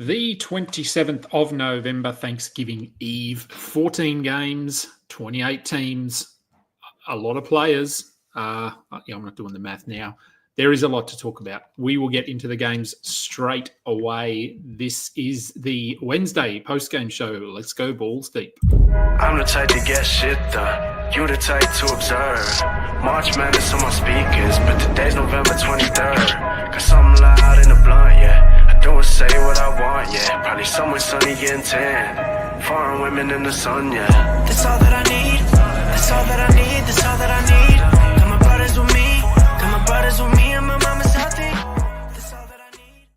the 27th of November, Thanksgiving Eve. 14 games, 28 teams, a lot of players. I'm not doing the math now. There is a lot to talk about. We will get into the games straight away. This is the Wednesday post-game show. Let's go balls deep. I'm the type to get shit done. You the type to observe. March Madness on my speakers, but today's November 23rd. Got something loud in the blunt, yeah. I don't say what I want, yeah. Probably somewhere sunny getting tan. Foreign women in the sun, yeah. That's all that I need. That's all that I need. That's all that I need. Got my brothers with me. Got my brothers with me and my mama's healthy. That's all that I need.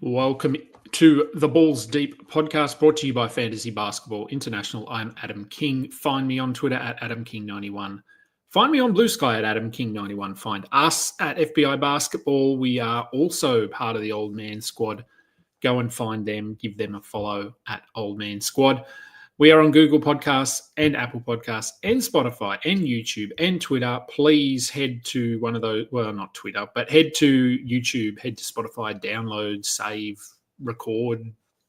Welcome to the Balls Deep podcast, brought to you by Fantasy Basketball International. I'm Adam King. Find me on Twitter at AdamKing91. Find me on Blue Sky at AdamKing91. Find us at FBI Basketball. We are also part of the Old Man Squad. Go and find them. Give them a follow at Old Man Squad. We are on Google Podcasts and Apple Podcasts and Spotify and YouTube and Twitter. Please head to one of those. Well, not Twitter, but head to YouTube, head to Spotify, download, save, record,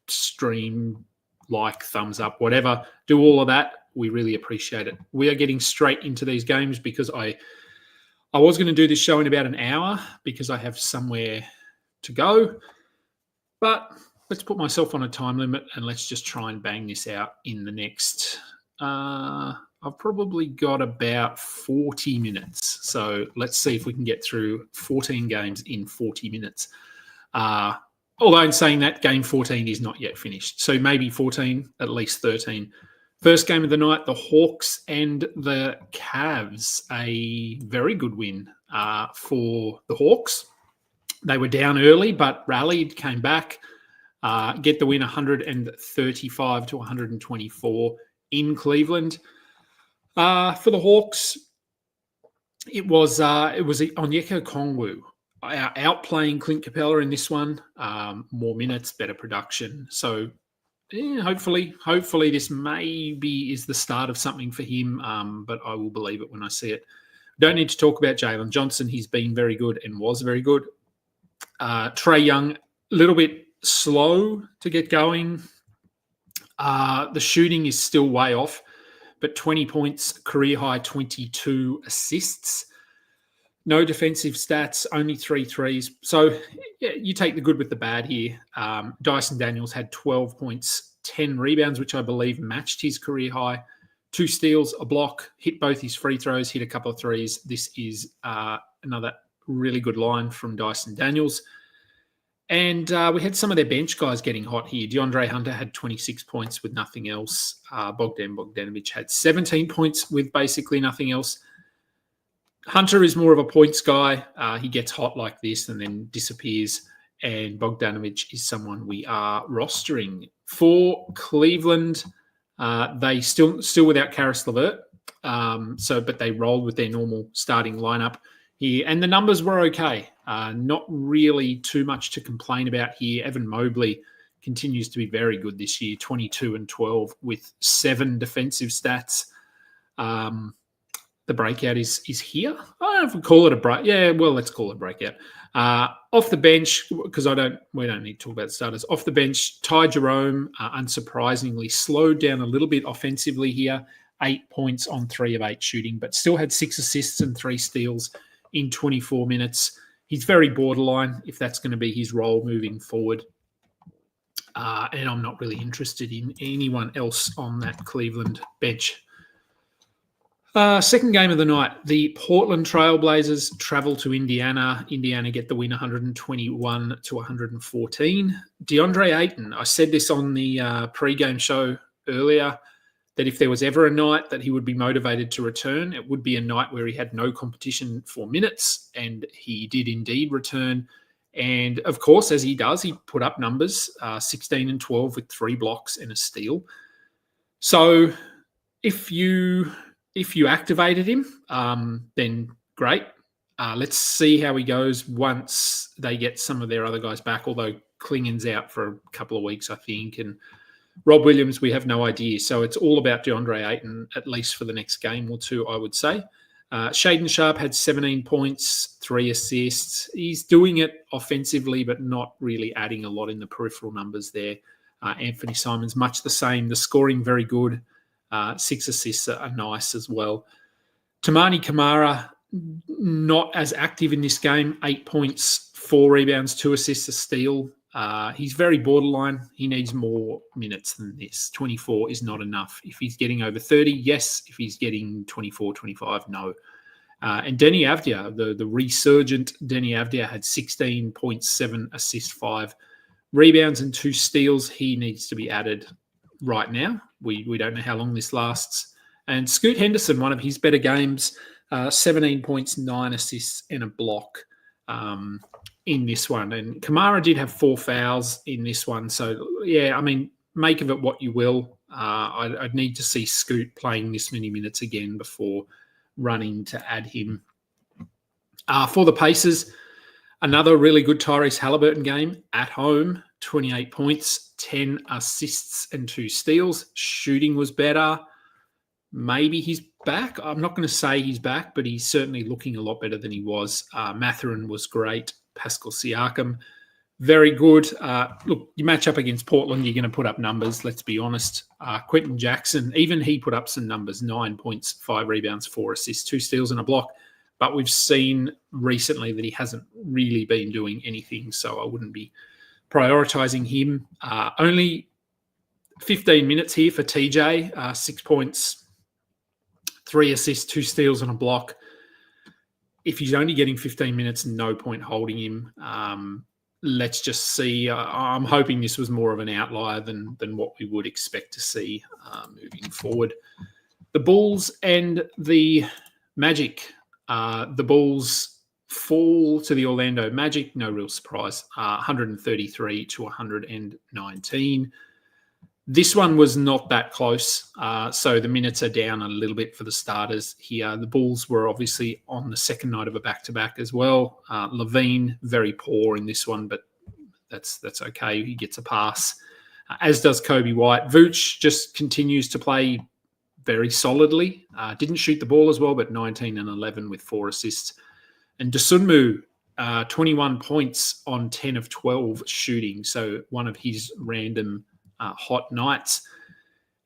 stream, like, thumbs up, whatever. Do all of that. We really appreciate it. We are getting straight into these games because I was going to do this show in about an hour because I have somewhere to go. But let's put myself on a time limit and let's just try and bang this out in the next... I've probably got about 40 minutes. So let's see if we can get through 14 games in 40 minutes. Although in saying that, game 14 is not yet finished. So maybe 14, at least 13. First game of the night, the Hawks and the Cavs. A very good win for the Hawks. They were down early, but rallied, came back, get the win 135 to 124 in Cleveland. For the Hawks, it was Onyeka Okongwu outplaying Clint Capella in this one. More minutes, better production. So hopefully this maybe is the start of something for him, but I will believe it when I see it. Don't need to talk about Jalen Johnson. He's been very good and was very good. Trae Young, a little bit slow to get going. The shooting is still way off, but 20 points, career high 22 assists. No defensive stats, only 3 threes. So yeah, you take the good with the bad here. Dyson Daniels had 12 points, 10 rebounds, which I believe matched his career high. 2 steals, a block, hit both his free throws, hit a couple of threes. This is another really good line from Dyson Daniels. And we had some of their bench guys getting hot here. DeAndre Hunter had 26 points with nothing else. Bogdan Bogdanovic had 17 points with basically nothing else. Hunter is more of a points guy. He gets hot like this and then disappears. And Bogdanovic is someone we are rostering. For Cleveland, they still without Karis LeVert. But they rolled with their normal starting lineup here. And the numbers were okay. Not really too much to complain about here. Evan Mobley continues to be very good this year, 22 and 12 with 7 defensive stats. The breakout is here. I don't know if we call it a break. Yeah, well, let's call it a breakout. Off the bench, because we don't need to talk about starters. Off the bench, Ty Jerome, unsurprisingly, slowed down a little bit offensively here. 8 points on 3 of 8 shooting, but still had 6 assists and 3 steals in 24 minutes. He's very borderline if that's going to be his role moving forward. And I'm not really interested in anyone else on that Cleveland bench. Second game of the night, the Portland Trail Blazers travel to Indiana. Indiana get the win 121 to 114. DeAndre Ayton, I said this on the pre-game show earlier, that if there was ever a night that he would be motivated to return, it would be a night where he had no competition for minutes, and he did indeed return. And, of course, as he does, he put up numbers, 16 and 12 with 3 blocks and a steal. So if you activated him, then great. Let's see how he goes once they get some of their other guys back, although Klingen's out for a couple of weeks, I think, and Rob Williams, we have no idea. So it's all about DeAndre Ayton, at least for the next game or two, I would say. Shaden Sharp had 17 points, 3 assists. He's doing it offensively, but not really adding a lot in the peripheral numbers there. Anthony Simons, much the same. The scoring, very good. 6 assists are nice as well. Tamani Kamara, not as active in this game. 8 points, 4 rebounds, 2 assists, a steal. He's very borderline. He needs more minutes than this. 24 is not enough. If he's getting over 30, yes. If he's getting 24, 25, no. And Denny Avdia, the resurgent Denny Avdia, had 16 points, 7 assists, 5 rebounds and 2 steals. He needs to be added right now. We don't know how long this lasts. And Scoot Henderson, one of his better games, 17 points, 9 assists and a block in this one. And Kamara did have 4 fouls in this one. So, yeah, I mean, make of it what you will. I'd need to see Scoot playing this many minutes again before running to add him. For the Pacers, another really good Tyrese Halliburton game at home, 28 points, 10 assists and 2 steals. Shooting was better. Maybe he's back. I'm not going to say he's back, but he's certainly looking a lot better than he was. Mathurin was great. Pascal Siakam, very good. Look, you match up against Portland, you're going to put up numbers, let's be honest. Quentin Jackson, even he put up some numbers, 9 points, 5 rebounds, 4 assists, 2 steals and a block. But we've seen recently that he hasn't really been doing anything, so I wouldn't be prioritising him. Only 15 minutes here for TJ, 6 points, 3 assists, 2 steals and a block. If he's only getting 15 minutes, no point holding him. Let's just see. I'm hoping this was more of an outlier than what we would expect to see moving forward. The Bulls and the Magic. The Bulls fall to the Orlando Magic. No real surprise. 133 to 119. This one was not that close, so the minutes are down a little bit for the starters here. The Bulls were obviously on the second night of a back-to-back as well. Levine, very poor in this one, but that's okay. He gets a pass, as does Kobe White. Vooch just continues to play very solidly. Didn't shoot the ball as well, but 19 and 11 with 4 assists. And Dosunmu, 21 points on 10 of 12 shooting, so one of his random hot nights.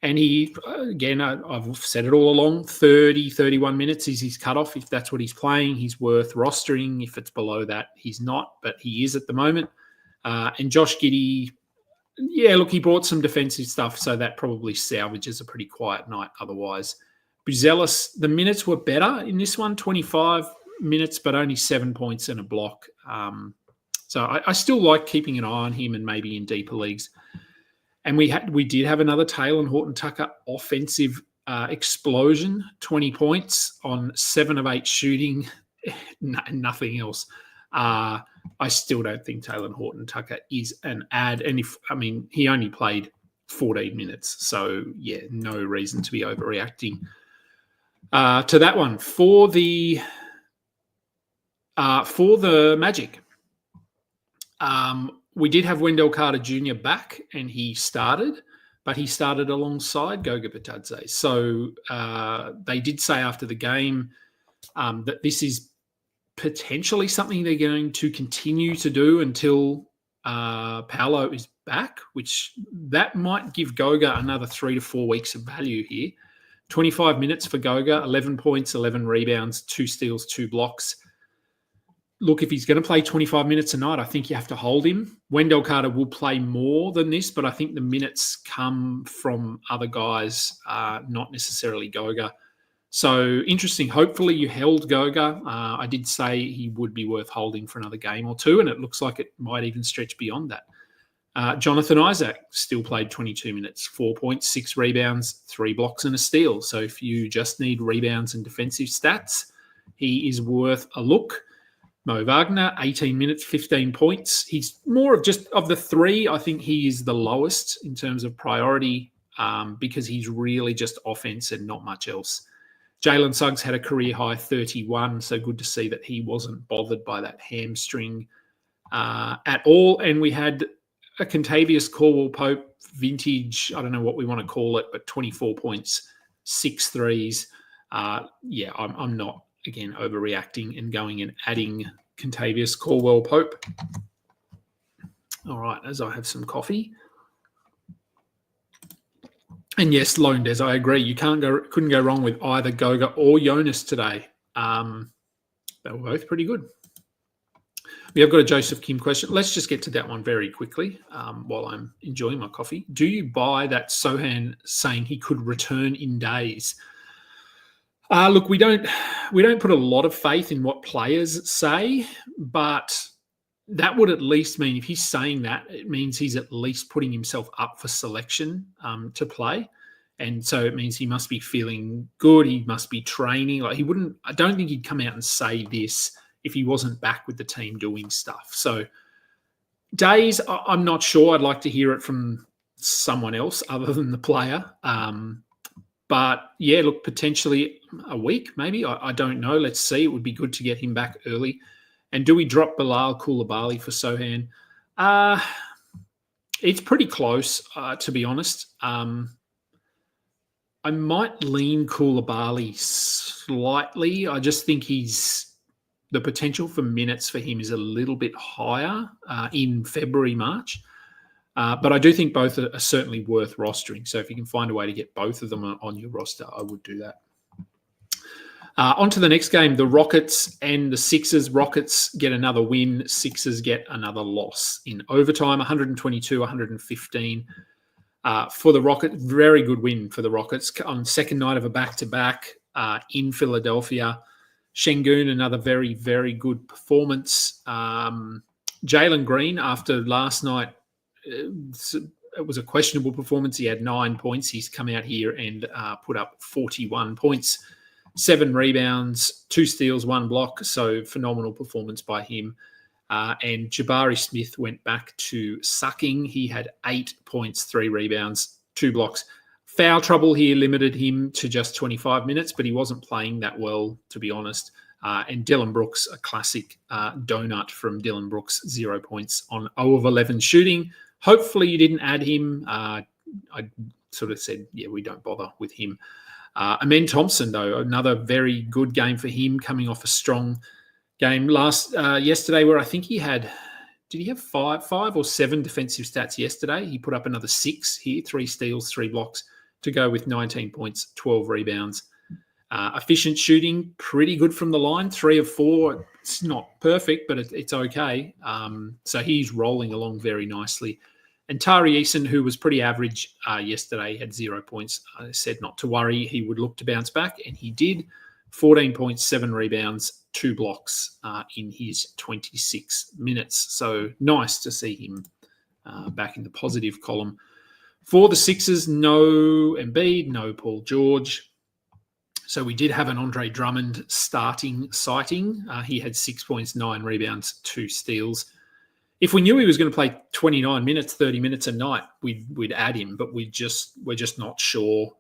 And he, again, I've said it all along, 30, 31 minutes is his cutoff. If that's what he's playing, he's worth rostering. If it's below that, he's not, but he is at the moment. And Josh Giddey, yeah, look, he brought some defensive stuff, so that probably salvages a pretty quiet night otherwise. Buzelis, the minutes were better in this one, 25 minutes, but only 7 points and a block. So I still like keeping an eye on him and maybe in deeper leagues. And we did have another Taylor Horton-Tucker offensive explosion, 20 points on 7 of 8 shooting, nothing else. I still don't think Taylor Horton-Tucker is an ad. And he only played 14 minutes. So, yeah, no reason to be overreacting to that one. For the Magic, we did have Wendell Carter Jr. back, and he started, but he started alongside Goga Bitadze. So they did say after the game that this is potentially something they're going to continue to do until Paolo is back, which that might give Goga another 3 to 4 weeks of value here. 25 minutes for Goga, 11 points, 11 rebounds, 2 steals, 2 blocks. Look, if he's going to play 25 minutes a night, I think you have to hold him. Wendell Carter will play more than this, but I think the minutes come from other guys, not necessarily Goga. So interesting. Hopefully you held Goga. I did say he would be worth holding for another game or two, and it looks like it might even stretch beyond that. Jonathan Isaac still played 22 minutes, 4 points, 6 rebounds, 3 blocks and a steal. So if you just need rebounds and defensive stats, he is worth a look. Mo Wagner, 18 minutes, 15 points. He's more of just of the 3. I think he is the lowest in terms of priority because he's really just offense and not much else. Jalen Suggs had a career high 31, so good to see that he wasn't bothered by that hamstring at all. And we had a Contavious Caldwell-Pope vintage, I don't know what we want to call it, but 24 points, 6 threes. I'm not again, overreacting and going and adding Contavious Caldwell-Pope. All right, as I have some coffee. And yes, Lone Des, I agree. You couldn't go wrong with either Goga or Jonas today. They were both pretty good. We have got a Joseph Kim question. Let's just get to that one very quickly while I'm enjoying my coffee. Do you buy that Sohan saying he could return in days? Look, we don't put a lot of faith in what players say, but that would at least mean if he's saying that, it means he's at least putting himself up for selection to play. And so it means he must be feeling good. He must be training. I don't think he'd come out and say this if he wasn't back with the team doing stuff. So days, I'm not sure. I'd like to hear it from someone else other than the player. But yeah, look, potentially a week, maybe. I don't know. Let's see. It would be good to get him back early. And do we drop Bilal Koulibaly for Sohan? It's pretty close, to be honest. I might lean Koulibaly slightly. I just think the potential for minutes for him is a little bit higher in February, March. But I do think both are certainly worth rostering. So if you can find a way to get both of them on your roster, I would do that. On to the next game, the Rockets and the Sixers. Rockets get another win. Sixers get another loss in overtime, 122-115 for the Rockets. Very good win for the Rockets on second night of a back-to-back in Philadelphia. Şengün, another very, very good performance. Jalen Green, after last night, it was a questionable performance. He had 9 points. He's come out here and put up 41 points. 7 rebounds, 2 steals, 1 block. So phenomenal performance by him. And Jabari Smith went back to sucking. He had 8 points, 3 rebounds, 2 blocks. Foul trouble here limited him to just 25 minutes, but he wasn't playing that well, to be honest. And Dylan Brooks, a classic donut from Dylan Brooks, 0 points on 0 of 11 shooting. Hopefully you didn't add him. I sort of said, yeah, we don't bother with him. Amen Thompson, though, another very good game for him, coming off a strong game yesterday where I think he had, did he have five or 7 defensive stats yesterday? He put up another 6 here, 3 steals, 3 blocks to go with 19 points, 12 rebounds. Efficient shooting, pretty good from the line, 3 of 4. It's not perfect, but it's okay. So he's rolling along very nicely. And Tyrese, who was pretty average yesterday, had 0 points. I said not to worry. He would look to bounce back, and he did. 14 points, 7 rebounds, 2 blocks in his 26 minutes. So nice to see him back in the positive column. For the Sixers, no Embiid, no Paul George. So we did have an Andre Drummond sighting. He had 6 points, 9 rebounds, 2 steals. If we knew he was going to play 29 minutes, 30 minutes a night, we'd add him, but we're just not sure.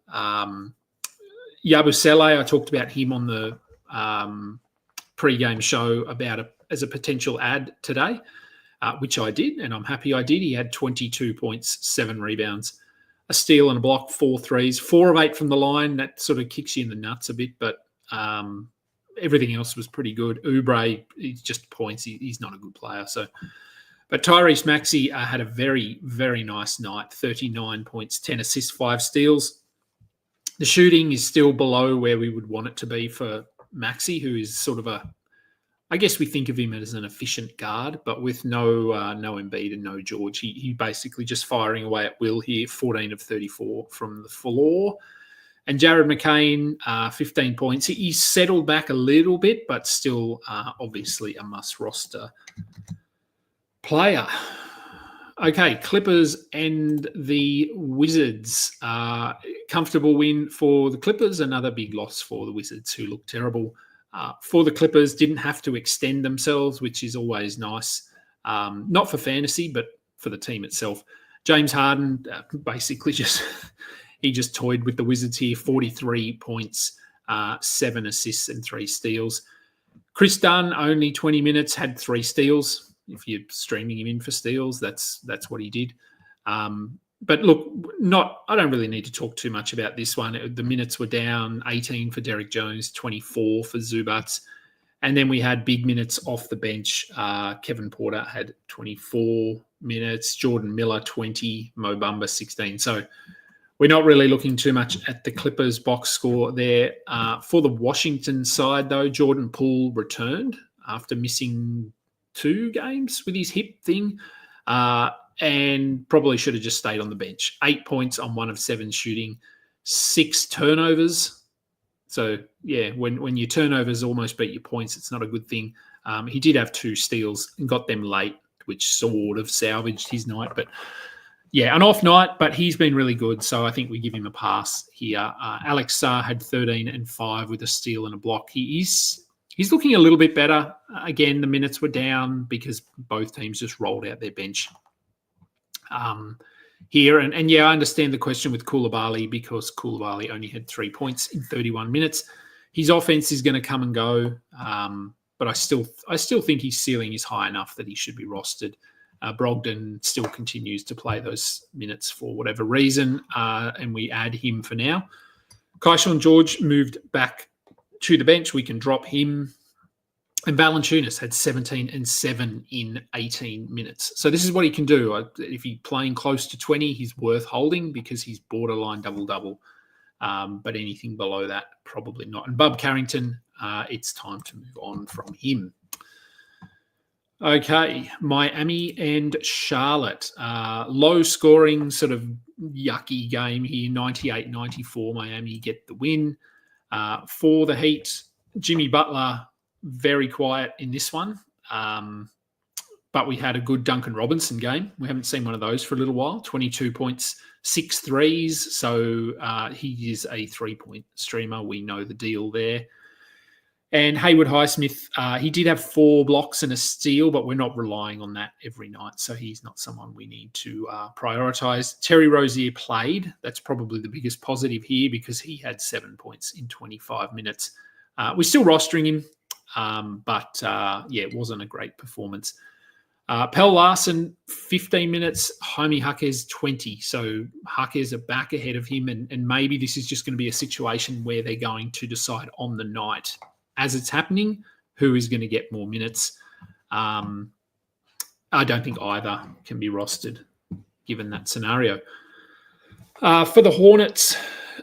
Yabusele, I talked about him on the pre-game show as a potential add today, which I did, and I'm happy I did. He had 22 points, 7 rebounds, a steal and a block, 4 threes, 4 of 8 from the line. That sort of kicks you in the nuts a bit, but everything else was pretty good. Oubre, he's just points. He's not a good player. But Tyrese Maxey had a very, very nice night, 39 points, 10 assists, 5 steals. The shooting is still below where we would want it to be for Maxey, who is sort of I guess we think of him as an efficient guard, but with no Embiid and no George. He basically just firing away at will here, 14 of 34 from the floor. And Jared McCain, 15 points. He's settled back a little bit, but still obviously a must roster player. Okay, Clippers and the Wizards. Comfortable win for the Clippers. Another big loss for the Wizards, who look terrible. For the Clippers, didn't have to extend themselves, which is always nice. Not for fantasy, but for the team itself. James Harden basically just toyed with the Wizards here. 43 points, 7 assists and 3 steals. Chris Dunn, only 20 minutes, had 3 steals. If you're streaming him in for steals, that's what he did. But look, I don't really need to talk too much about this one. The minutes were down, 18 for Derek Jones, 24 for Zubats. And then we had big minutes off the bench. Kevin Porter had 24 minutes, Jordan Miller 20, Mo Bamba 16. So we're not really looking too much at the Clippers box score there. For the Washington side, though, Jordan Poole returned after missing 2 games with his hip thing. And probably should have just stayed on the bench. 8 points on 1 of 7 shooting, 6 turnovers. So, yeah, when your turnovers almost beat your points, it's not a good thing. He did have 2 steals and got them late, which sort of salvaged his night. But, yeah, an off night, but he's been really good. So I think we give him a pass here. Alex Sarr had 13 and 5 with a steal and a block. He's looking a little bit better. Again, the minutes were down because both teams just rolled out their bench. Here. And yeah, I understand the question with Koulibaly because Koulibaly only had 3 points in 31 minutes. His offense is going to come and go, but I still think his ceiling is high enough that he should be rostered. Brogdon still continues to play those minutes for whatever reason, and we add him for now. Kaishan George moved back to the bench. We can drop him. And Valanciunas had 17 and 7 in 18 minutes. So this is what he can do. If he's playing close to 20, he's worth holding because he's borderline double-double. But anything below that, probably not. And Bub Carrington, it's time to move on from him. Okay, Miami and Charlotte. Low-scoring, sort of yucky game here, 98-94. Miami get the win. For the Heat, Jimmy Butler, very quiet in this one. But we had a good Duncan Robinson game. We haven't seen one of those for a little while. 22 points, 6 threes. So he is a 3-point streamer. We know the deal there. And Haywood Highsmith, he did have 4 blocks and a steal, but we're not relying on that every night. So he's not someone we need to prioritize. Terry Rozier played. That's probably the biggest positive here because he had 7 points in 25 minutes. We're still rostering him. But it wasn't a great performance. Pell Larson, 15 minutes, Jaime Jaquez 20. So Jaquez are back ahead of him, and maybe this is just going to be a situation where they're going to decide on the night as it's happening who is going to get more minutes. I don't think either can be rostered given that scenario. For the Hornets,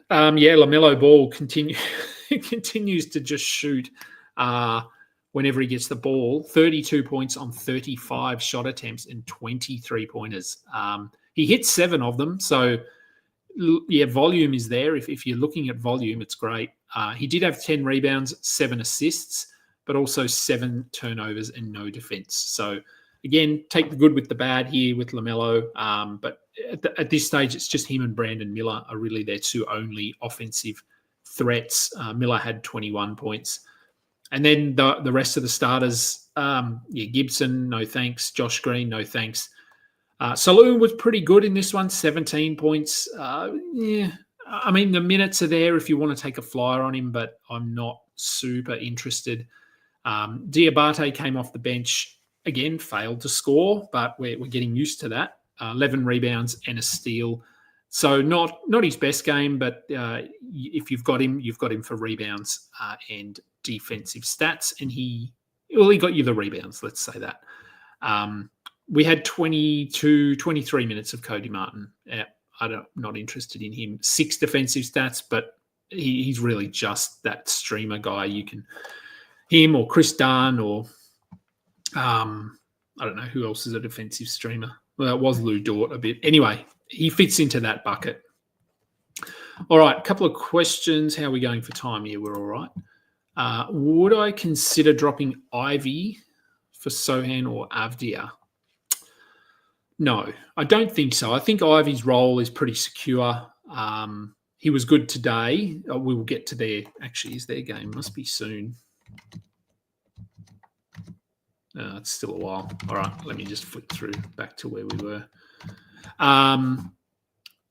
LaMelo Ball continues to just shoot whenever he gets the ball. 32 points on 35 shot attempts and 23 pointers. He hit 7 of them. So, volume is there. If you're looking at volume, it's great. He did have 10 rebounds, 7 assists, but also 7 turnovers and no defense. So, again, take the good with the bad here with LaMelo. But at this stage, it's just him and Brandon Miller are really their 2 only offensive threats. Miller had 21 points. And then the rest of the starters, Gibson, no thanks. Josh Green, no thanks. Saloon was pretty good in this one, 17 points. I mean, the minutes are there if you want to take a flyer on him, but I'm not super interested. Diabate came off the bench, again, failed to score, but we're getting used to that. 11 rebounds and a steal. So not his best game, but if you've got him for rebounds and defensive stats, and he got you the rebounds, let's say that. We had 23 minutes of Cody Martin. I'm not interested in him. 6 defensive stats, but he's really just that streamer guy. You can him or Chris Dunn or I don't know who else is a defensive streamer. Well, it was Lou Dort a bit. Anyway, he fits into that bucket. All right, a couple of questions. How are we going for time here? We're all right. Would I consider dropping Ivy for Sohan or Avdia? No, I don't think so. I think Ivy's role is pretty secure. He was good today. We will get to their – actually, is their game? Must be soon. It's still a while. All right, let me just flick through back to where we were.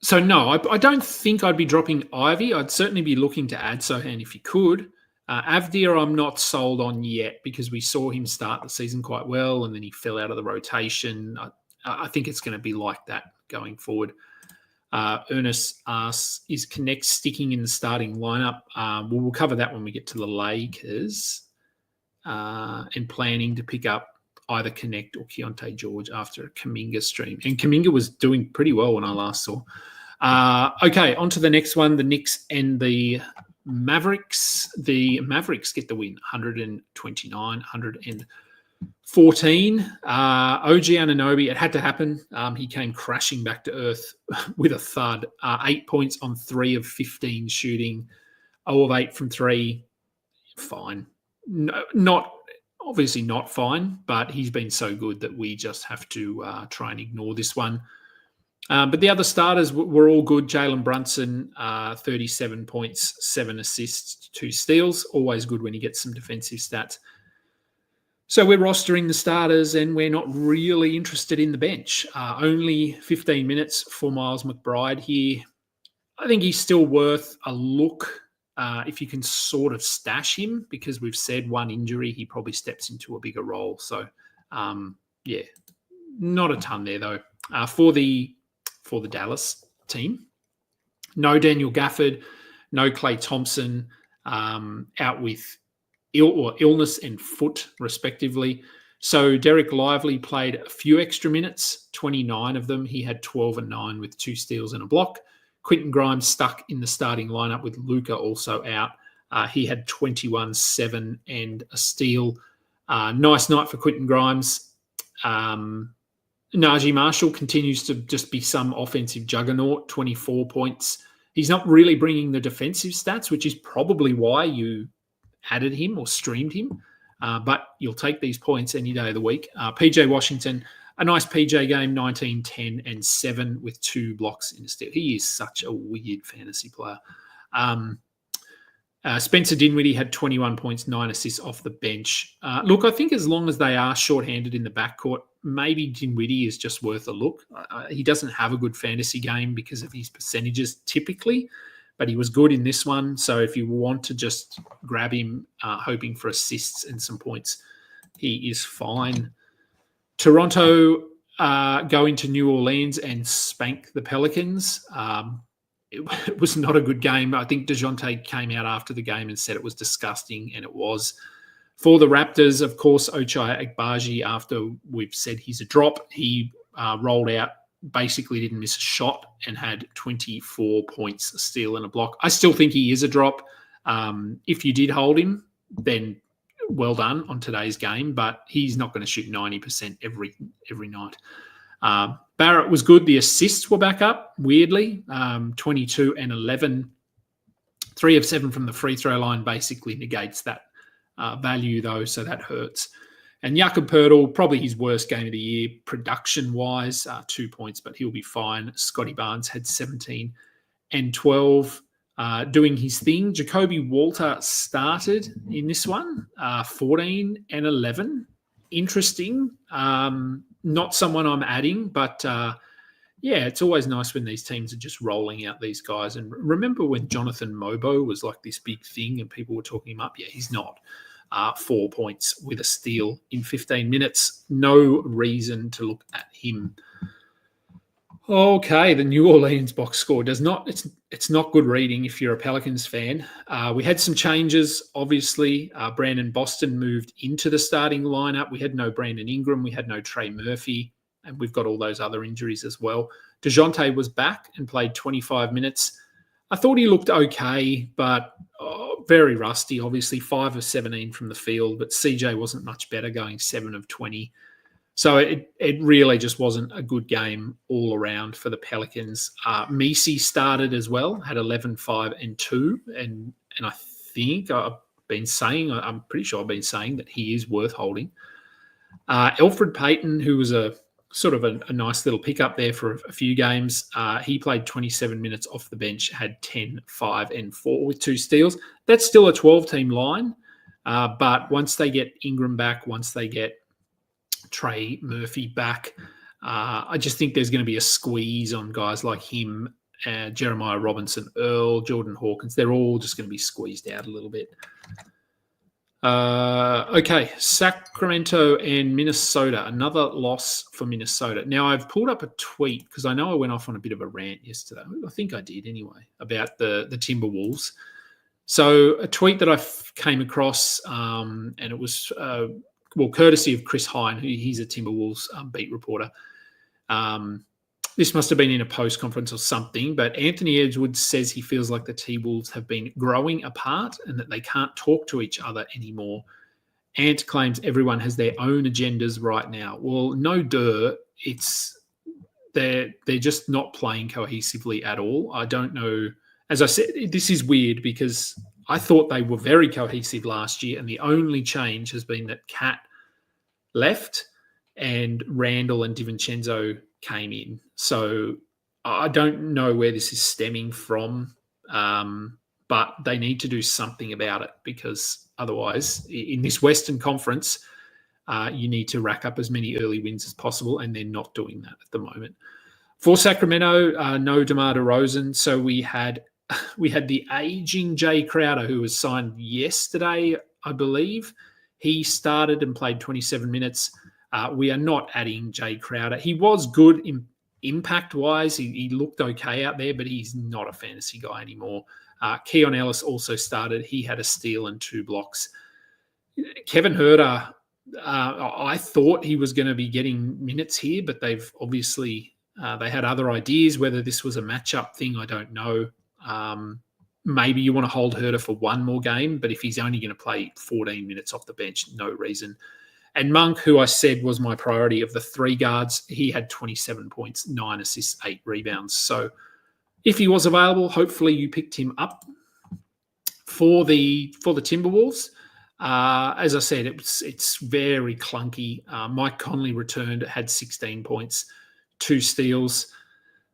So, no, I don't think I'd be dropping Ivy. I'd certainly be looking to add Sohan if you could. Avdia, I'm not sold on yet because we saw him start the season quite well and then he fell out of the rotation. I think it's going to be like that going forward. Ernest asks, is Connect sticking in the starting lineup? We'll cover that when we get to the Lakers, and planning to pick up either Connect or Keontae George after a Kuminga stream. And Kuminga was doing pretty well when I last saw. Okay, on to the next one, the Knicks and the Mavericks. The Mavericks get the win, 129, 114. OG Anunoby, it had to happen. He came crashing back to earth with a thud. 8 points on 3 of 15 shooting, 0 of 8 from 3. Fine. No, obviously not fine, but he's been so good that we just have to try and ignore this one. But the other starters were all good. Jalen Brunson, 37 points, 7 assists, 2 steals. Always good when he gets some defensive stats. So we're rostering the starters and we're not really interested in the bench. Only 15 minutes for Miles McBride here. I think he's still worth a look if you can sort of stash him, because we've said one injury, he probably steps into a bigger role. So, yeah, not a ton there though. For the Dallas team, no Daniel Gafford, no Klay Thompson, out with illness and foot, respectively. So Derek Lively played a few extra minutes, 29 of them. He had 12 and 9 with 2 steals and a block. Quentin Grimes stuck in the starting lineup with Luka also out. He had 21, 7 and a steal. Nice night for Quentin Grimes. Najee Marshall continues to just be some offensive juggernaut, 24 points. He's not really bringing the defensive stats, which is probably why you added him or streamed him. But you'll take these points any day of the week. PJ Washington, a nice PJ game, 19, 10 and 7 with 2 blocks in a steal. He is such a weird fantasy player. Spencer Dinwiddie had 21 points, 9 assists off the bench. Look, I think as long as they are shorthanded in the backcourt, maybe Dinwiddie is just worth a look. He doesn't have a good fantasy game because of his percentages typically, but he was good in this one. So if you want to just grab him, hoping for assists and some points, he is fine. Toronto going to New Orleans and spank the Pelicans. It was not a good game. I think DeJounte came out after the game and said it was disgusting, and it was. For the Raptors, of course, Ochai Agbaji, after we've said he's a drop, he rolled out, basically didn't miss a shot and had 24 points, a steal and a block. I still think he is a drop. If you did hold him, then well done on today's game, but he's not going to shoot 90% every night. Barrett was good. The assists were back up, weirdly, 22 and 11. 3 of 7 from the free throw line basically negates that value, though, so that hurts. And Jakob Poeltl, probably his worst game of the year, production-wise, 2 points, but he'll be fine. Scotty Barnes had 17 and 12, doing his thing. Jacoby Walter started in this one, 14 and 11. Interesting. Not someone I'm adding, but yeah, it's always nice when these teams are just rolling out these guys. And remember when Jonathan Mobo was like this big thing and people were talking him up? Yeah, he's not. 4 points with a steal in 15 minutes. No reason to look at him. Okay, the New Orleans box score does not. It's not good reading if you're a Pelicans fan. We had some changes. Obviously, Brandon Boston moved into the starting lineup. We had no Brandon Ingram. We had no Trey Murphy, and we've got all those other injuries as well. DeJounte was back and played 25 minutes. I thought he looked okay, but very rusty. Obviously, 5 of 17 from the field, but CJ wasn't much better, going 7 of 20. So it really just wasn't a good game all around for the Pelicans. Maxey started as well, had 11, 5, and 2. And I think I'm pretty sure I've been saying that he is worth holding. Elfrid Payton, who was a sort of a nice little pickup there for a few games, he played 27 minutes off the bench, had 10, 5, and 4 with 2 steals. That's still a 12-team line. But once they get Ingram back, once they get Trey Murphy back, I just think there's going to be a squeeze on guys like him, Jeremiah Robinson, Earl, Jordan Hawkins. They're all just going to be squeezed out a little bit. Okay, Sacramento and Minnesota. Another loss for Minnesota. Now, I've pulled up a tweet because I know I went off on a bit of a rant yesterday. I think I did anyway, about the Timberwolves. So a tweet that I came across, and it was, courtesy of Chris Hine, he's a Timberwolves beat reporter. This must have been in a post conference or something, but Anthony Edwards says he feels like the T-Wolves have been growing apart and that they can't talk to each other anymore. Ant claims everyone has their own agendas right now. Well, no duh. They're just not playing cohesively at all. I don't know. As I said, this is weird because I thought they were very cohesive last year, and the only change has been that Cat left and Randall and DiVincenzo came in. So I don't know where this is stemming from, but they need to do something about it because otherwise, in this Western Conference, you need to rack up as many early wins as possible, and they're not doing that at the moment. For Sacramento, no DeMar DeRozan. So we had the aging Jay Crowder, who was signed yesterday, I believe. He started and played 27 minutes. We are not adding Jay Crowder. He was good impact-wise. He looked okay out there, but he's not a fantasy guy anymore. Keon Ellis also started. He had a steal and 2 blocks. Kevin Huerter, I thought he was going to be getting minutes here, but they've obviously they had other ideas. Whether this was a matchup thing, I don't know. Maybe you want to hold Huerter for one more game, but if he's only going to play 14 minutes off the bench, no reason. And Monk, who I said was my priority of the 3 guards, he had 27 points, 9 assists, 8 rebounds. So if he was available, hopefully you picked him up. For the Timberwolves, as I said, it's very clunky. Mike Conley returned, had 16 points, 2 steals.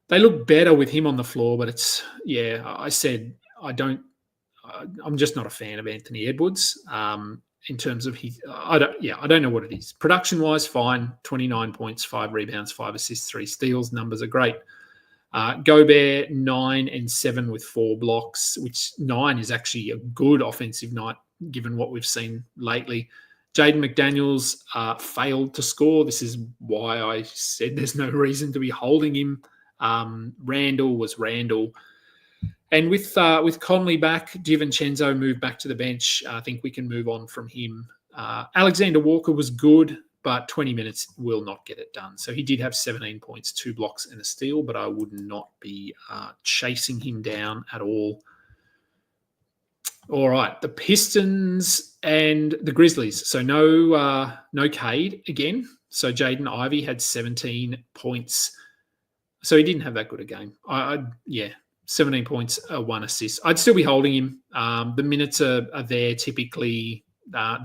They look better with him on the floor, but I said I'm just not a fan of Anthony Edwards. In terms of I don't know what it is. Production-wise, fine. 29 points, 5 rebounds, 5 assists, 3 steals. Numbers are great. Gobert, 9 and 7 with 4 blocks, which 9 is actually a good offensive night given what we've seen lately. Jaden McDaniels failed to score. This is why I said there's no reason to be holding him. Randall was Randall. And with Conley back, DiVincenzo moved back to the bench. I think we can move on from him. Alexander Walker was good, but 20 minutes will not get it done. So he did have 17 points, 2 blocks and a steal, but I would not be chasing him down at all. All right, the Pistons and the Grizzlies. So no Cade again. So Jaden Ivey had 17 points. So he didn't have that good a game. 17 points, 1 assist. I'd still be holding him. The minutes are there typically.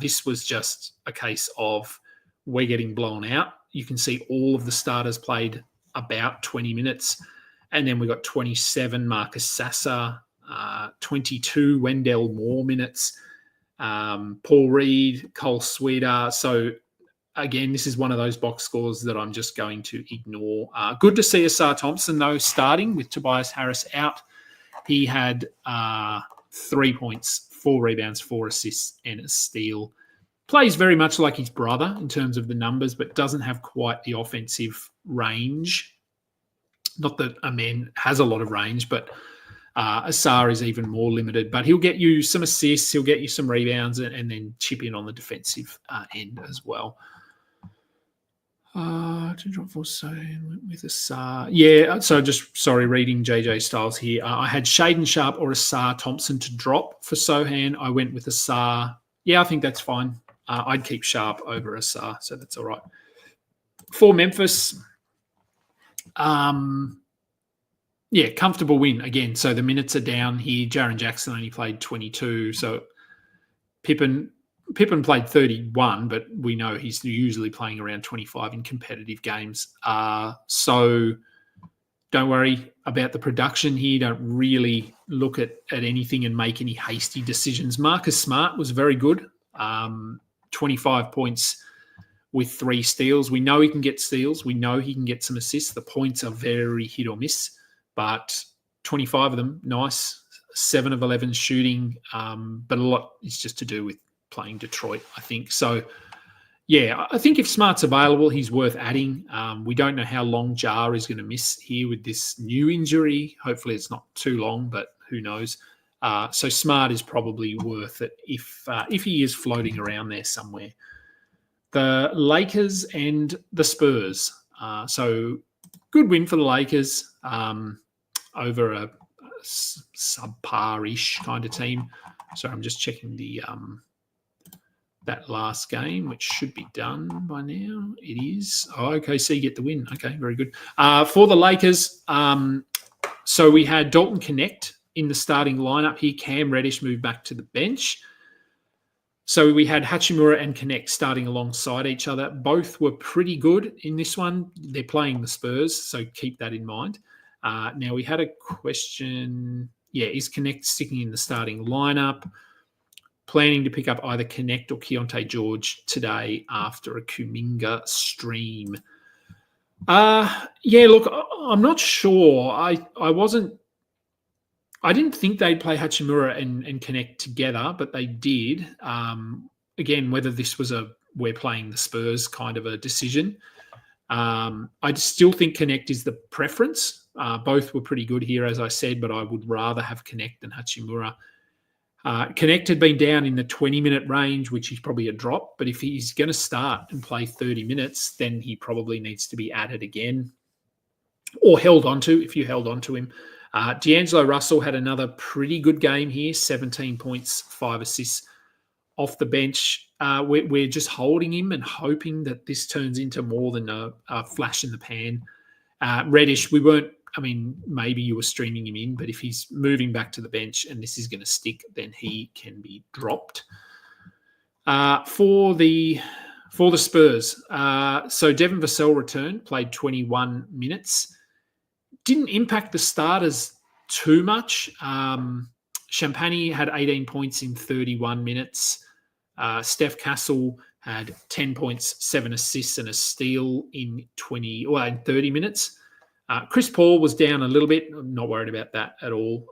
This was just a case of we're getting blown out. You can see all of the starters played about 20 minutes. And then we got 27 Marcus Sasser, 22 Wendell Moore minutes, Paul Reed, Cole Sweeter. So again, this is one of those box scores that I'm just going to ignore. Good to see Asar Thompson, though, starting with Tobias Harris out. He had 3 points, 4 rebounds, 4 assists, and a steal. Plays very much like his brother in terms of the numbers, but doesn't have quite the offensive range. Not that Amen has a lot of range, but Asar is even more limited. But he'll get you some assists, he'll get you some rebounds, and then chip in on the defensive end as well. To drop for with Asar. Yeah, so just reading JJ Styles here. I had Shaden Sharp or Asar Thompson to drop for Sohan. I went with Asar. Yeah, I think that's fine. I'd keep Sharp over Asar, so that's all right. For Memphis, comfortable win again. So the minutes are down here. Jaren Jackson only played 22. So Pippen played 31, but we know he's usually playing around 25 in competitive games. So don't worry about the production here. Don't really look at anything and make any hasty decisions. Marcus Smart was very good. 25 points with 3 steals. We know he can get steals. We know he can get some assists. The points are very hit or miss, but 25 of them, nice. 7 of 11 shooting, but a lot is just to do with playing Detroit, I think. So, yeah, I think if Smart's available, he's worth adding. We don't know how long Jar is going to miss here with this new injury. Hopefully it's not too long, but who knows. So Smart is probably worth it if he is floating around there somewhere. The Lakers and the Spurs. So good win for the Lakers over a subpar-ish kind of team. So I'm just checking the that last game, which should be done by now. It is. Oh, okay, so you get the win. Okay, very good. For the Lakers, so we had Dalton Connect in the starting lineup here. Cam Reddish moved back to the bench. So we had Hachimura and Connect starting alongside each other. Both were pretty good in this one. They're playing the Spurs, so keep that in mind. Now, we had a question. Yeah, is Connect sticking in the starting lineup? Planning to pick up either Connect or Keontae George today after a Kuminga stream. Yeah, look, I'm not sure. I didn't think they'd play Hachimura and Connect together, but they did. Again, whether this was we're playing the Spurs kind of a decision. I still think Connect is the preference. Both were pretty good here, as I said, but I would rather have Connect than Hachimura. Connect had been down in the 20-minute range, which is probably a drop. But if he's going to start and play 30 minutes, then he probably needs to be added again or held onto if you held onto him. D'Angelo Russell had another pretty good game here, 17 points, 5 assists off the bench. We're just holding him and hoping that this turns into more than a flash in the pan. Reddish, we weren't, I mean, maybe you were streaming him in, but if he's moving back to the bench and this is going to stick, then he can be dropped. For the Spurs, so Devin Vassell returned, played 21 minutes. Didn't impact the starters too much. Champagny had 18 points in 31 minutes. Steph Castle had 10 points, 7 assists and a steal in 30 minutes. Chris Paul was down a little bit. I'm not worried about that at all.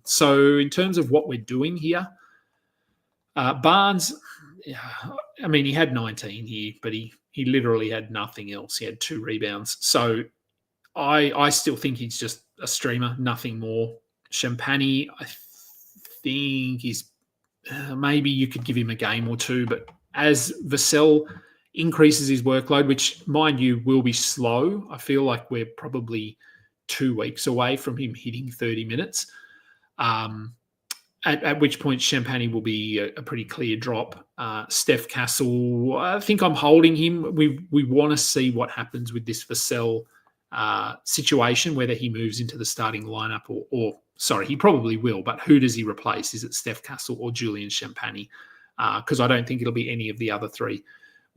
So in terms of what we're doing here, Barnes, I mean, he had 19 here, but he literally had nothing else. He had 2 rebounds. So I still think he's just a streamer, nothing more. Champagny, I think he's maybe you could give him a game or two, but as Vassell increases his workload, which, mind you, will be slow, I feel like we're probably 2 weeks away from him hitting 30 minutes, at which point Champagny will be a pretty clear drop. Steph Castle, I think I'm holding him. We want to see what happens with this Vassell situation, whether he moves into the starting lineup or sorry, he probably will, but who does he replace? Is it Steph Castle or Julian Champagny? Because I don't think it'll be any of the other 3.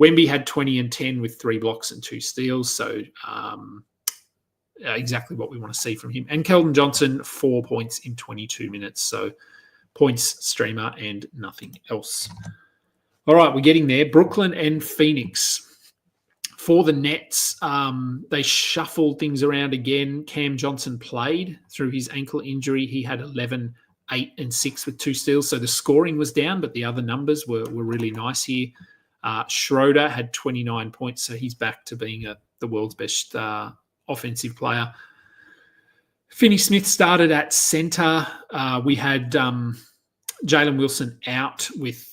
Wemby had 20 and 10 with 3 blocks and 2 steals, so exactly what we want to see from him. And Keldon Johnson, 4 points in 22 minutes, so points, streamer, and nothing else. All right, we're getting there. Brooklyn and Phoenix. For the Nets, they shuffled things around again. Cam Johnson played through his ankle injury. He had 11, 8, and 6 with 2 steals. So the scoring was down, but the other numbers were really nice here. Schroeder had 29 points, so he's back to being the world's best offensive player. Finney-Smith started at centre. We had Jalen Wilson out with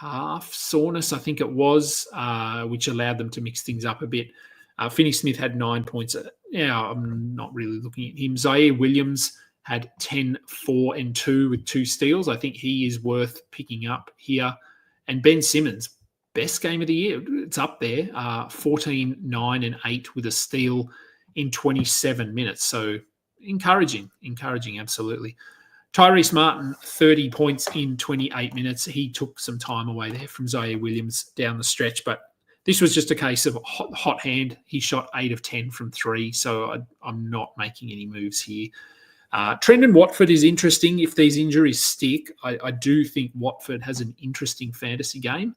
calf soreness, I think it was, which allowed them to mix things up a bit. Finney-Smith had 9 points. I'm not really looking at him. Zaire Williams had 10, 4, and 2 with 2 steals. I think he is worth picking up here. And Ben Simmons, best game of the year. It's up there. 14, 9, and 8 with a steal in 27 minutes. So encouraging, absolutely. Tyrese Martin, 30 points in 28 minutes. He took some time away there from Zaire Williams down the stretch, but this was just a case of hot hand. He shot 8 of 10 from 3, so I'm not making any moves here. Trendon Watford is interesting. If these injuries stick, I do think Watford has an interesting fantasy game,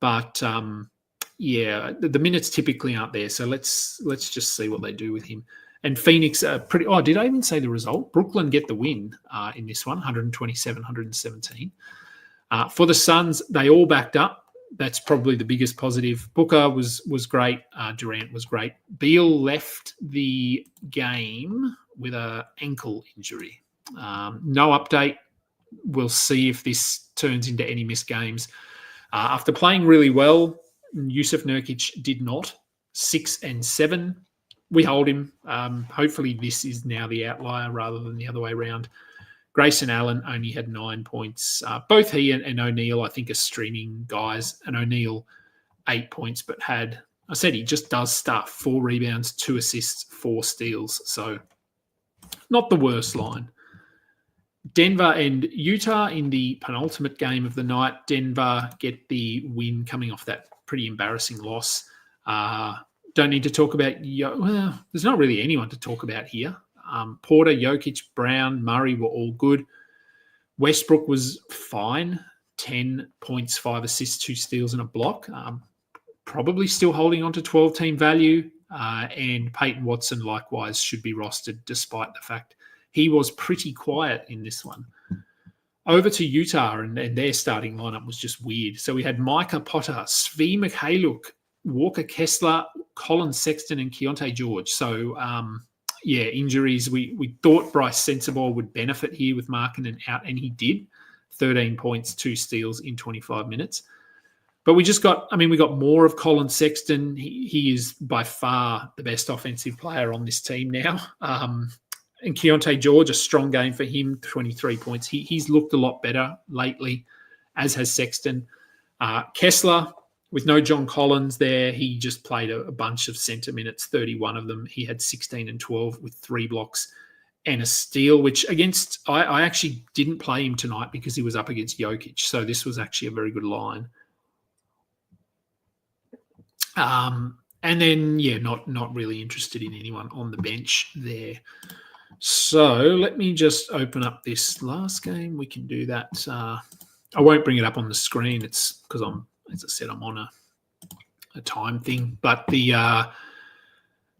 but the minutes typically aren't there, so let's just see what they do with him. And Phoenix are pretty... Oh, did I even say the result? Brooklyn get the win in this one, 127-117. For the Suns, they all backed up. That's probably the biggest positive. Booker was great. Durant was great. Beal left the game with an ankle injury. No update. We'll see if this turns into any missed games. After playing really well, Yusuf Nurkic did not. 6 and 7. We hold him. Hopefully this is now the outlier rather than the other way around. Grayson Allen only had 9 points. Both he and O'Neal, I think, are streaming guys. And O'Neal, 8 points, but I said he just does stuff. 4 rebounds, 2 assists, 4 steals. So not the worst line. Denver and Utah in the penultimate game of the night. Denver get the win coming off that pretty embarrassing loss. Don't need to talk about... Well, there's not really anyone to talk about here. Porter, Jokic, Brown, Murray were all good. Westbrook was fine. 10 points, 5 assists, 2 steals and a block. Probably still holding on to 12-team value. And Peyton Watson likewise should be rostered despite the fact he was pretty quiet in this one. Over to Utah, and their starting lineup was just weird. So we had Micah Potter, Svi Mikhailuk, Walker Kessler, Colin Sexton, and Keontae George. So, injuries. We thought Bryce Sensabaugh would benefit here with Markkanen out, and he did. 13 points, 2 steals in 25 minutes. But we got more of Colin Sexton. He is by far the best offensive player on this team now. And Keontae George, a strong game for him, 23 points. He's looked a lot better lately, as has Sexton. Kessler, with no John Collins there, he just played a bunch of centre minutes, 31 of them. He had 16 and 12 with 3 blocks and a steal, which I actually didn't play him tonight because he was up against Jokic. So this was actually a very good line. And then, not really interested in anyone on the bench there. So let me just open up this last game. We can do that. I won't bring it up on the screen. It's because as I said, I'm on a time thing. But the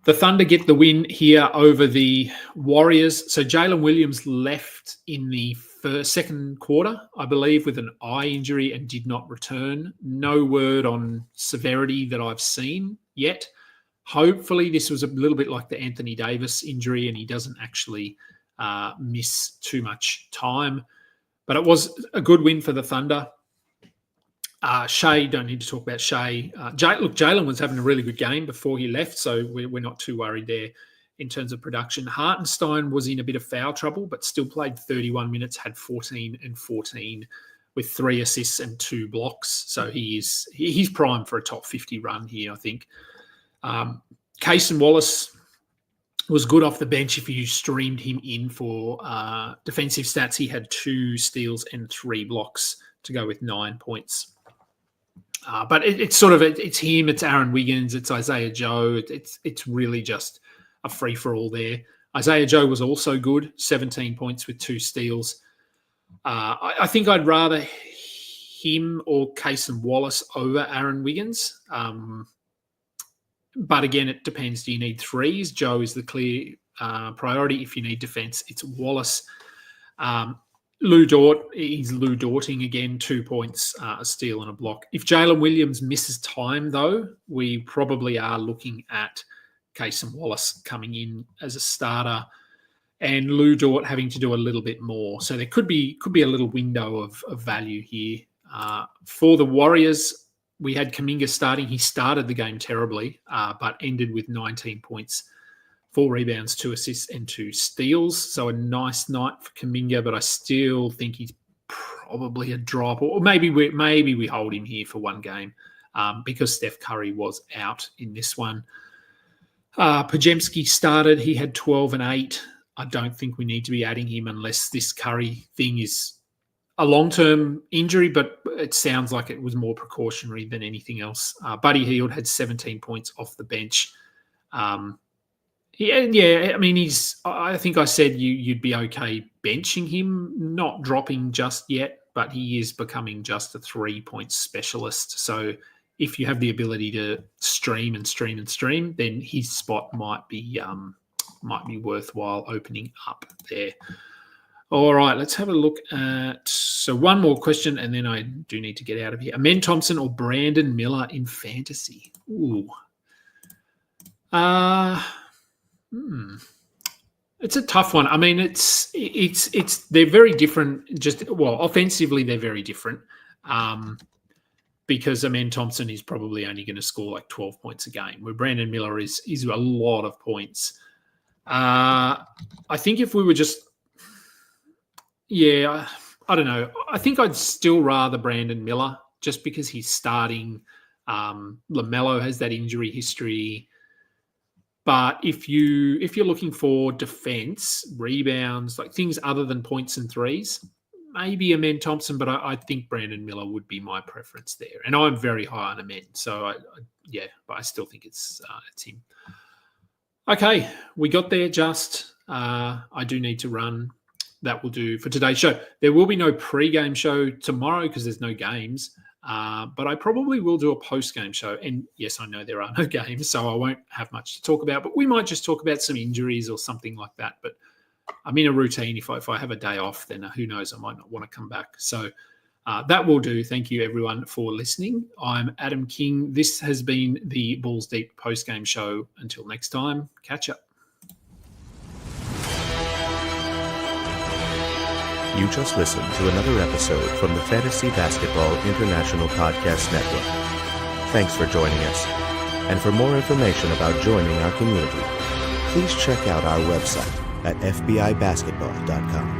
Thunder get the win here over the Warriors. So Jalen Williams left in the second quarter, I believe, with an eye injury and did not return. No word on severity that I've seen yet. Hopefully this was a little bit like the Anthony Davis injury and he doesn't actually miss too much time. But it was a good win for the Thunder. Shea, don't need to talk about Shea. Jalen was having a really good game before he left, so we're not too worried there in terms of production. Hartenstein was in a bit of foul trouble, but still played 31 minutes, had 14 and 14 with 3 assists and 2 blocks. So he's primed for a top 50 run here, I think. Cason Wallace was good off the bench if you streamed him in for defensive stats. He had 2 steals and 3 blocks to go with 9 points. But it's him, it's Aaron Wiggins, it's Isaiah Joe. It's really just a free-for-all there. Isaiah Joe was also good, 17 points with 2 steals. I think I'd rather him or Cason Wallace over Aaron Wiggins. But again, it depends. Do you need threes? Joe is the clear priority. If you need defense, it's Wallace. Lou Dort, he's Lou Dorting again, 2 points, a steal and a block. If Jalen Williams misses time, though, we probably are looking at Cason Wallace coming in as a starter and Lou Dort having to do a little bit more. So there could be a little window of value here. For the Warriors, we had Kuminga starting. He started the game terribly, but ended with 19 points, 4 rebounds, 2 assists, and 2 steals. So a nice night for Kuminga, but I still think he's probably a drop. Or maybe we hold him here for one game because Steph Curry was out in this one. Pajemski started. He had 12 and 8. I don't think we need to be adding him unless this Curry thing is a long-term injury, but it sounds like it was more precautionary than anything else. Buddy Hield had 17 points off the bench. I think I said you'd be okay benching him, not dropping just yet, but he is becoming just a 3-point specialist. So if you have the ability to stream, then his spot might be worthwhile opening up there. All right, let's have a look at... So one more question, and then I do need to get out of here. Amen Thompson or Brandon Miller in fantasy? Ooh. It's a tough one. I mean, it's they're very different. Offensively, they're very different. Because Amen Thompson is probably only going to score like 12 points a game, where Brandon Miller is a lot of points. I think if we were just... Yeah, I don't know. I think I'd still rather Brandon Miller just because he's starting. LaMelo has that injury history. But if you're looking for defense, rebounds, like things other than points and threes, maybe Amen Thompson, but I think Brandon Miller would be my preference there. And I'm very high on Amen, so but I still think it's him. Okay, we got there just. I do need to run. That will do for today's show. There will be no pre-game show tomorrow because there's no games, but I probably will do a post-game show. And yes, I know there are no games, so I won't have much to talk about, but we might just talk about some injuries or something like that. But I'm in a routine. If I have a day off, then who knows, I might not want to come back. So that will do. Thank you, everyone, for listening. I'm Adam King. This has been the Balls Deep post-game show. Until next time, catch up. You just listened to another episode from the Fantasy Basketball International Podcast Network. Thanks for joining us. And for more information about joining our community, please check out our website at fbibasketball.com.